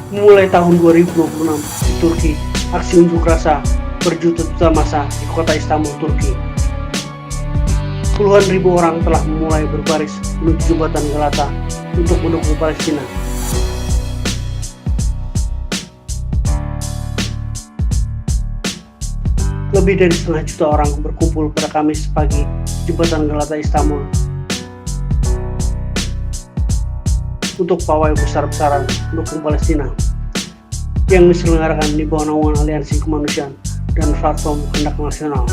Mulai tahun 2026 di Turki, aksi unjuk rasa berjuta-juta massa di kota Istanbul, Turki. Puluhan ribu orang telah mulai berbaris menuju jembatan Galata untuk mendukung Palestina. Lebih dari setengah juta orang berkumpul pada Kamis pagi di jembatan Galata Istanbul untuk pawai besar-besaran mendukung Palestina yang diselenggarakan di bawah naungan Aliansi Kemanusiaan dan Platform Kehendak Nasional.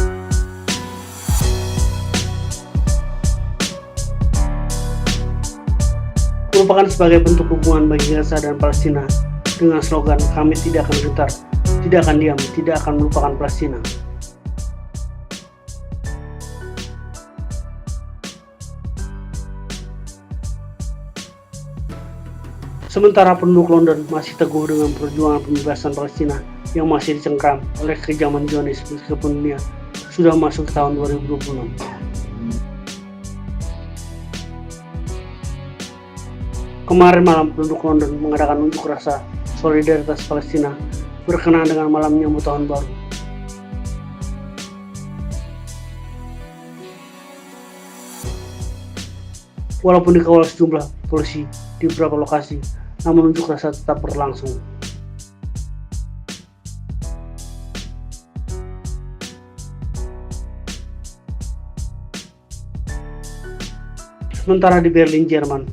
Merupakan sebagai bentuk dukungan bagi Gaza dan Palestina dengan slogan "Kami tidak akan gentar, tidak akan diam, tidak akan melupakan Palestina". Sementara penduduk London masih teguh dengan perjuangan pembebasan Palestina yang masih dicengkram oleh kejaman Zionis meskipun dunia sudah masuk ke tahun 2026. Kemarin malam penduduk London mengadakan unjuk rasa solidaritas Palestina berkenaan dengan malam menyambut tahun baru. Walaupun dikawal sejumlah polisi di beberapa lokasi, namun unjuk rasa tetap berlangsung. Sementara di Berlin, Jerman,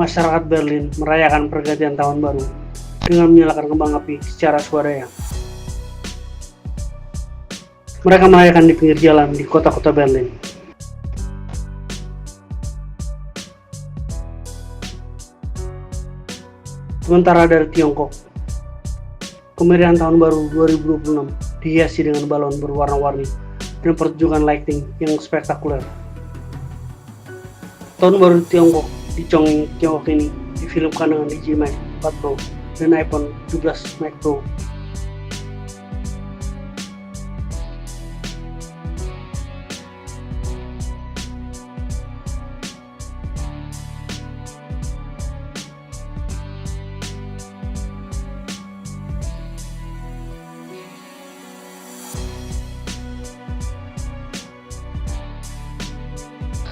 masyarakat Berlin merayakan pergantian tahun baru dengan menyalakan kembang api secara swadaya. Mereka merayakan di pinggir jalan di kota-kota Berlin. Sementara dari Tiongkok, kemeriahan tahun baru 2026 dihiasi dengan balon berwarna-warni dan pertunjukan lighting yang spektakuler. Tahun baru Tiongkok di Chongqing, Tiongkok ini difilmkan dengan DJI Mic 4 Pro dan iPhone 17 Max Pro.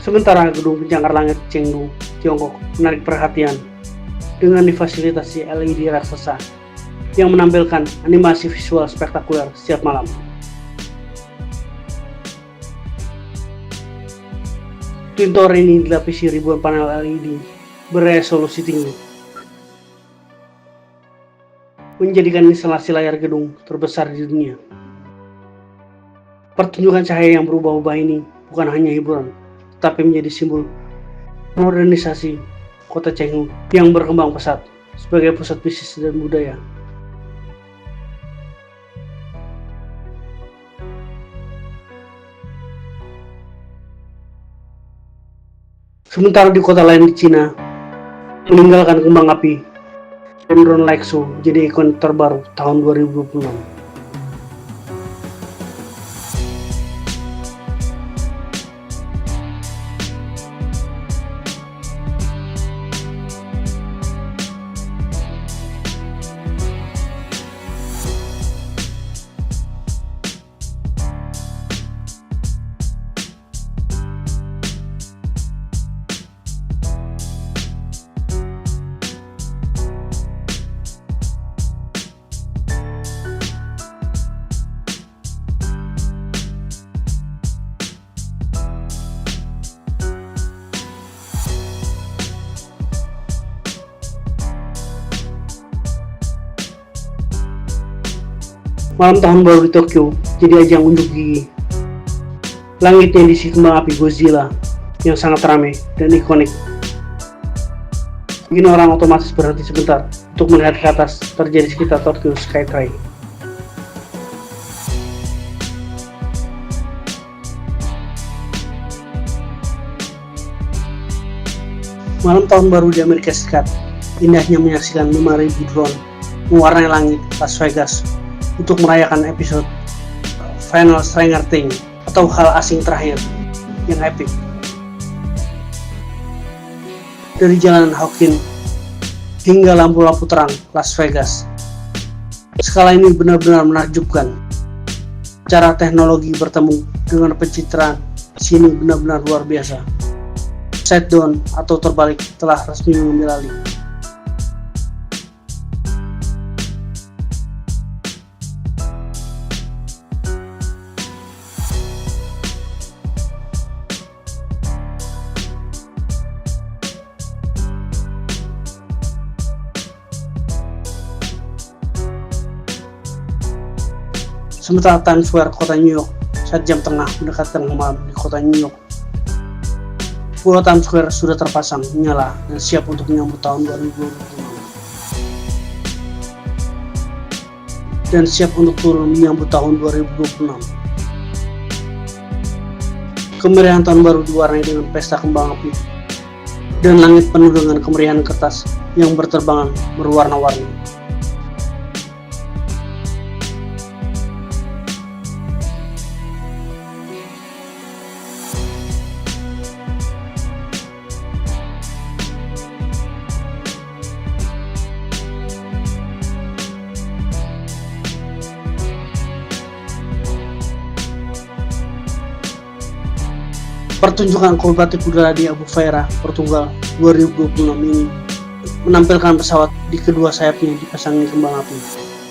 Sementara gedung pencakar langit Chengdu, Tiongkok menarik perhatian dengan difasilitasi LED raksasa yang menampilkan animasi visual spektakuler setiap malam. Twin Tower ini dilapisi ribuan panel LED beresolusi tinggi, menjadikan instalasi layar gedung terbesar di dunia. Pertunjukan cahaya yang berubah-ubah ini bukan hanya hiburan, tapi menjadi simbol modernisasi kota Chengdu yang berkembang pesat sebagai pusat bisnis dan budaya. Sementara di kota lain di Cina, meninggalkan kembang api dan drone light show jadi ikon terbaru tahun 2026. Malam tahun baru di Tokyo jadi ajang unjuk gigi. Langitnya diisi kembang api Godzilla yang sangat ramai dan ikonik. Bikin orang otomatis berhenti sebentar untuk melihat ke atas terjadi sekitar Tokyo Skytree. Malam tahun baru di Amerika Serikat, indahnya menyaksikan 5.000 drone mewarnai langit Las Vegas untuk merayakan episode Final Stranger Things atau hal asing terakhir yang epic. Dari jalanan Hawkins hingga lampu-lampu terang Las Vegas. Skala ini benar-benar menakjubkan. Cara teknologi bertemu dengan pencitraan sini benar-benar luar biasa. Upside down atau terbalik telah resmi mengambil alih. Sementara Times Square kota New York saat jam tengah mendekati tengah malam di kota New York, Pulau Times Square sudah terpasang menyala dan siap untuk menyambut tahun 2026 dan siap untuk turun menyambut tahun 2026. Kemeriahan tahun baru diwarnai dengan pesta kembang api dan langit penuh dengan kemeriahan kertas yang berterbangan berwarna-warni. Pertunjukan akrobatik udara di Abu Fairah, Portugal 2026 ini menampilkan pesawat di kedua sayapnya dipasangi kembang api.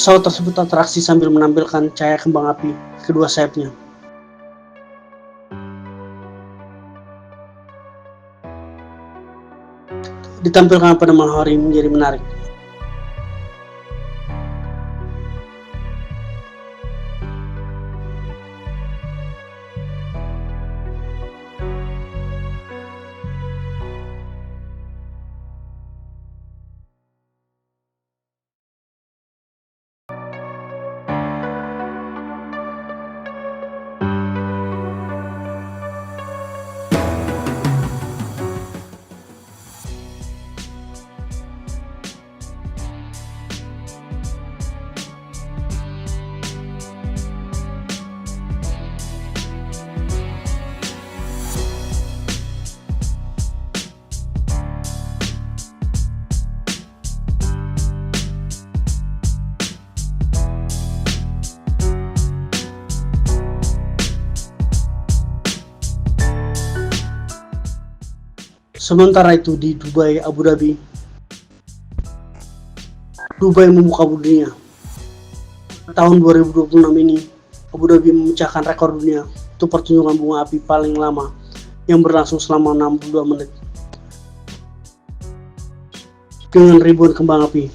Pesawat tersebut atraksi sambil menampilkan cahaya kembang api di kedua sayapnya. Ditampilkan pada malam hari menjadi menarik. Sementara itu di Dubai, Abu Dhabi, Dubai membuka dunia. Tahun 2026 ini, Abu Dhabi memecahkan rekor dunia untuk pertunjukan bunga api paling lama yang berlangsung selama 62 menit. Dengan ribuan kembang api,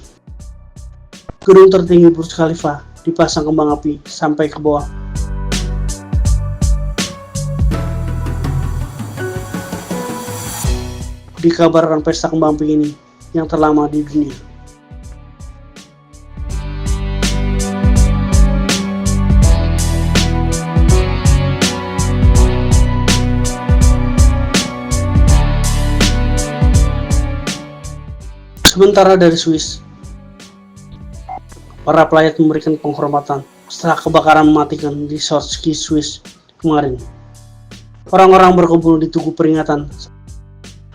gedung tertinggi Burj Khalifa dipasang kembang api sampai ke bawah. Dikabarkan pesta kembang api ini yang terlama di dunia. Sementara dari Swiss, para pelayat memberikan penghormatan setelah kebakaran mematikan di South Ski Swiss kemarin. Orang-orang berkumpul di tugu peringatan.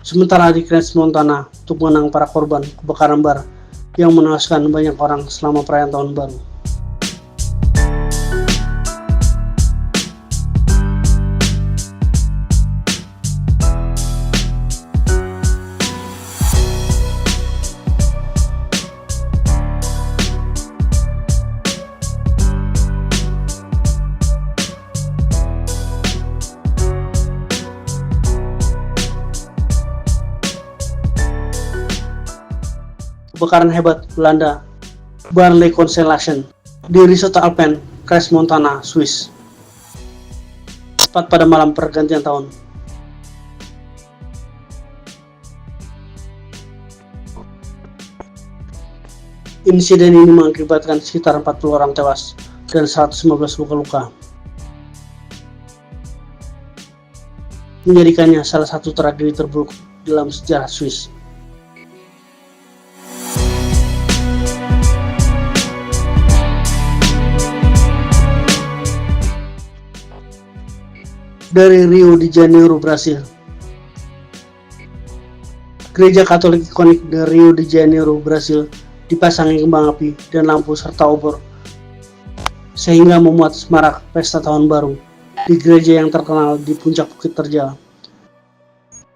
Sementara di Crans Montana untuk mengenang para korban kebakaran bar yang menewaskan banyak orang selama perayaan tahun baru. Kebakaran hebat Belanda, Barley Constellation di Risotto Alpen, Crans Montana, Swiss, tepat pada malam pergantian tahun. Insiden ini mengakibatkan sekitar 40 orang tewas dan 115 luka-luka, menjadikannya salah satu tragedi terburuk dalam sejarah Swiss. Dari Rio de Janeiro, Brasil, Gereja Katolik ikonik di Rio de Janeiro, Brasil dipasangi kembang api dan lampu serta obor, sehingga memuat semarak pesta tahun baru di gereja yang terkenal di puncak Bukit Terjal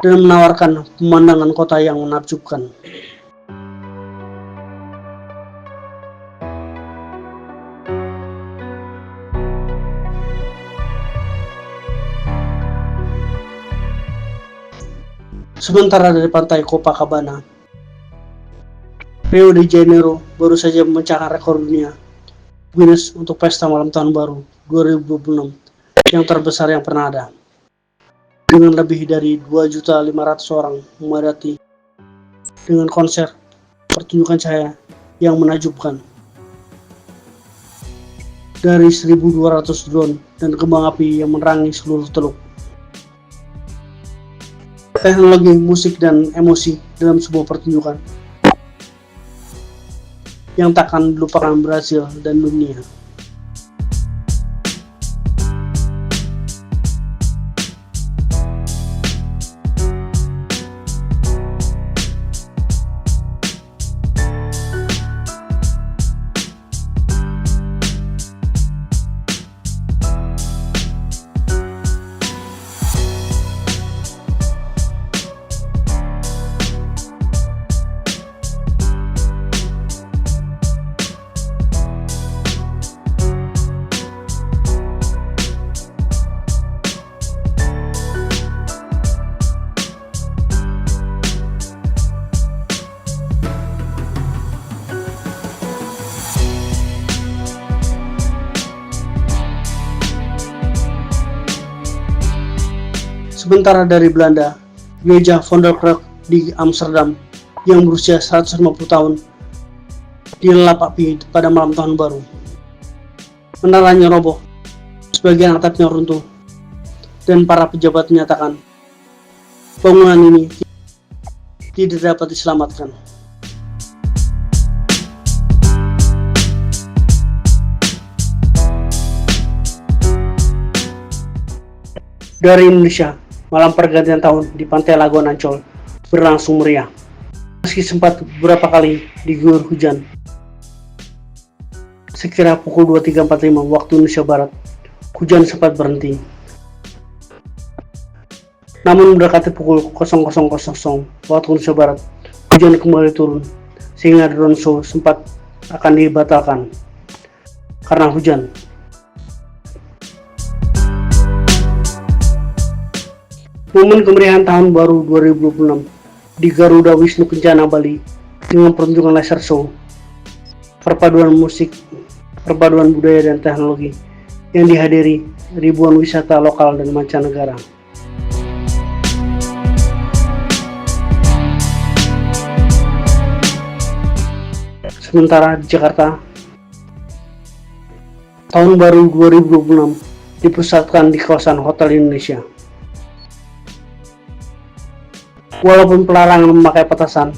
dan menawarkan pemandangan kota yang menakjubkan. Sementara dari pantai Copacabana, Rio de Janeiro baru saja memecahkan rekor dunia Guinness untuk pesta malam tahun baru 2026 yang terbesar yang pernah ada, dengan lebih dari 2.500.000 orang memadati dengan konser pertunjukan cahaya yang menakjubkan dari 1.200 drone dan kembang api yang menerangi seluruh teluk. Teknologi, musik, dan emosi dalam sebuah pertunjukan yang takkan dilupakan Brasil dan dunia. Sementara dari Belanda, gereja Vondelkerk di Amsterdam yang berusia 150 tahun dilalap api pada malam tahun baru. Menaranya roboh, sebagian atapnya runtuh, dan para pejabat menyatakan bangunan ini tidak dapat diselamatkan. Dari Indonesia, malam pergantian tahun di Pantai Lagoan Ancol berlangsung meriah. Meski sempat beberapa kali diguyur hujan, sekira pukul 23.45 waktu Indonesia Barat, hujan sempat berhenti. Namun mendekati pukul 00.00 waktu Indonesia Barat, hujan kembali turun, sehingga drone show sempat akan dibatalkan karena hujan. Momen kemeriahan tahun baru 2026 di Garuda Wisnu Kencana Bali dengan pertunjukan laser show, perpaduan musik, perpaduan budaya dan teknologi yang dihadiri ribuan wisata lokal dan mancanegara. Sementara di Jakarta, tahun baru 2026 dipusatkan di kawasan Hotel Indonesia. Walaupun pelarangan memakai petasan,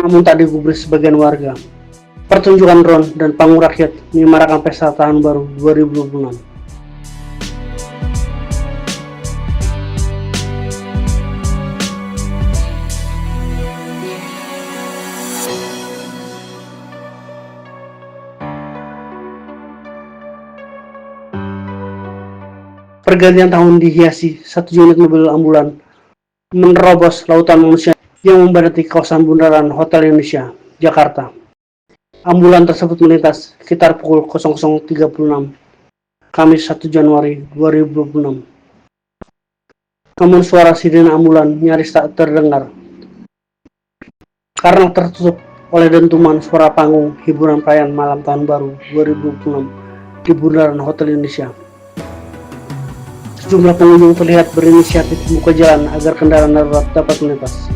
namun tak digubris sebagian warga. Pertunjukan drone dan panggung rakyat menyemarakan pesta tahun baru 2026. Pergantian tahun dihiasi satu unit mobil ambulan menerobos lautan manusia yang membadati kawasan bundaran Hotel Indonesia, Jakarta. Ambulan tersebut melintas sekitar pukul 00.36 Kamis 1 Januari 2026. Namun suara sirene ambulan nyaris tak terdengar karena tertutup oleh dentuman suara panggung hiburan perayaan malam tahun baru 2026 di bundaran Hotel Indonesia. Sejumlah pengunjung terlihat berinisiatif membuka jalan agar kendaraan darurat dapat melintas.